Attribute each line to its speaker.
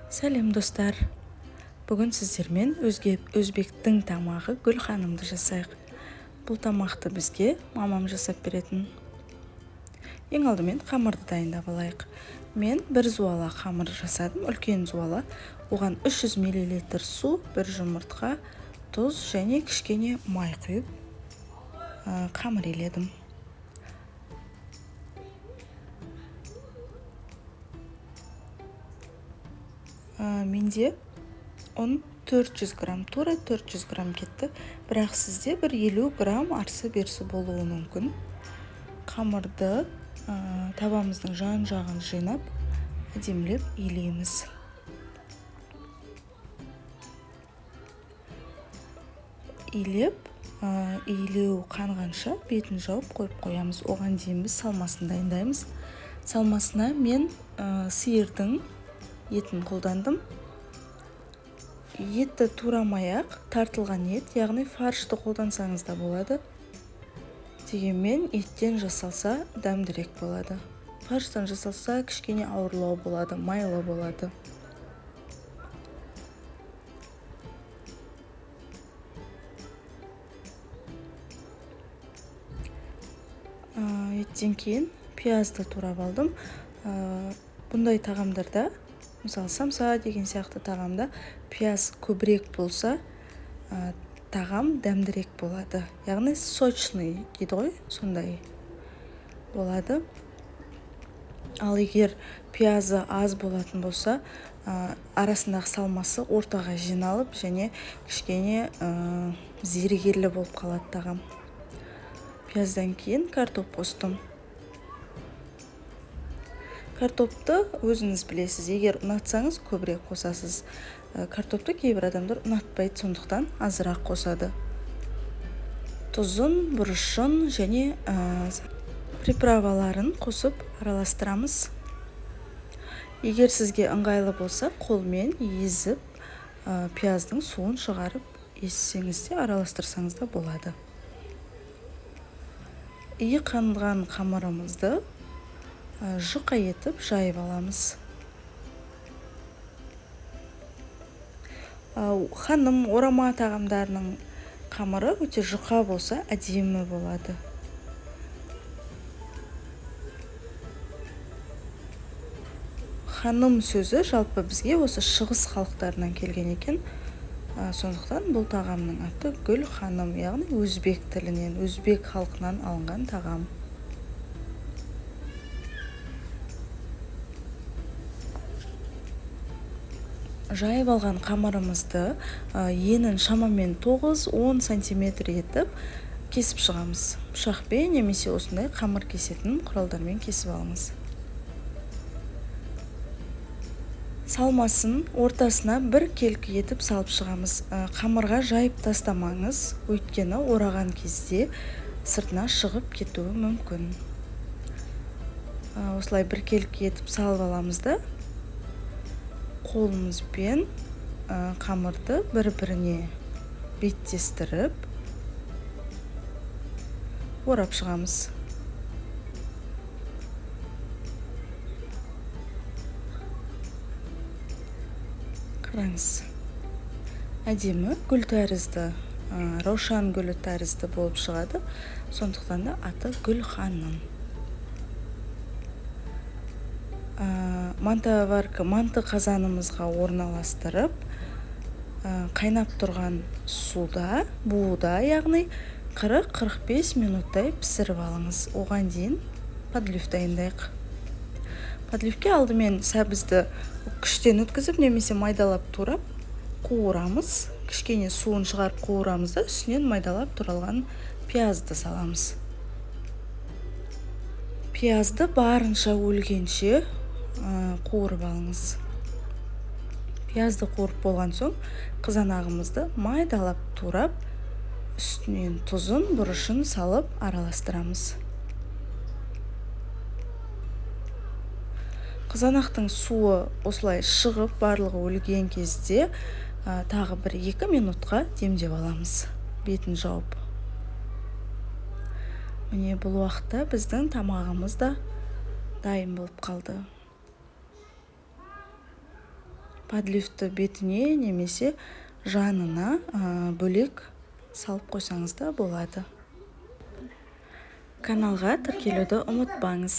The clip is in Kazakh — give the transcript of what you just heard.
Speaker 1: Сәлем достар. Бүгін сіздермен өзбектің тамағы гүл ханымды жасайық. Бұл тамақты бізге мамам жасап беретін. Ең алдымен қамырды дайындап алайық. Мен бір зуала қамыр жасадым, үлкен зуала. Оған 300 мл су, бір жұмыртқа, тұз және кішкене май құйып қамыр иледім. Менде ұн 400 грамм, тура 400 грамм кетті, бірақ сізде бір 50 грамм арсы берсі болуы мүмкін. Қамырды табамыздың жан-жағын жинап, әдемілеп илейміз. Илеп, илеу қанғанша бетін жауып қойып қоямыз. Оған дейін біз салмасын дайындаймыз. Салмасына мен сиырдың етін қолдандым. Етті турамай-ақ тартылған ет, яғни фаршты қолдансаңыз да болады. Дегенмен еттен жасалса дәмдірек болады. Фарштан жасалса кішкене ауырлау болады, майлы болады. Еттен кейін пиязды турап алдым. Бұндай тағамдарда, мысалы самса деген сияқты тағамда пияз көбірек болса, тағам дәмдірек болады. Яғни сочный дейді ғой, сондай болады. Ал егер пиязы аз болатын болса, арасындағы салмасы ортаға жиналып және кішкене зерігерлі болып қалады тағам. Пияздан кейін картоп қостым. Картопты өзіңіз білесіз, егер ұнатсаңыз көбірек қосасыз. Картопты кейбір адамдар ұнатпайды, сондықтан азырақ қосады. Тұзын, бұрышын және приправаларын қосып араластырамыз. Егер сізге ыңғайлы болса, қолмен езіп, пияздың суын шығарып, езсеңіз де араластырсаңыз да болады. Ие қанған қамырымызды жұқа етіп жайып аламыз. Ханым орама тағамдарының қамыры өте жұқа болса, әдемі болады. Ханым сөзі жалпы бізге осы шығыс халықтарынан келген екен. Сондықтан бұл тағамның аты гүл ханым, яғни өзбек тілінен, өзбек халқынан алынған тағам. Жайып алған қамырымызды енін шамамен 9-10 сантиметр етіп кесіп шығамыз. Пышақпен немесе осындай қамыр кесетін құралдармен кесіп алыңыз. Салмасын ортасына бір келкі етіп салып шығамыз. Қамырға жайып тастамаңыз, өйткені ораған кезде сыртына шығып кетуі мүмкін. Осылай бір келкі етіп салып аламыз да, қолымызбен қамырды бір-біріне беттестіріп орап шығамыз. Қараңыз, әдемі гүл тәрізді, раушан гүлі тәрізді болып шығады, сондықтан да аты гүл ханым. Манты қазанымызға орналастырып, қайнап тұрған суда, буыда, яғни 40-45 минуттай пісіріп алыңыз. Оған дейін подлив дайындайық. Подливке алдымен сәбізді күштен өткізіп, немесе майдалап турап қуырамыз. Кішкене суын шығарып қуырамыз да, үстінен майдалап туралған пиязды саламыз. Пиязды барынша өлгенше қуырып алыңыз. Пиязды қуырып болған соң, қызанағымызды майдалап турап, үстінен тұзын, бұрышын салып араластырамыз. Қызанақтың суы осылай шығып, барлығы өлген кезде тағы 1-2 минутқа демдеп аламыз, бетін жауып. Міне бұл уақытта біздің тамағымыз да дайын болып қалды. подливты бетіне немесе жанына бөлек салып қойсаңыз да болады. Каналға тіркелуді ұмытпаңыз.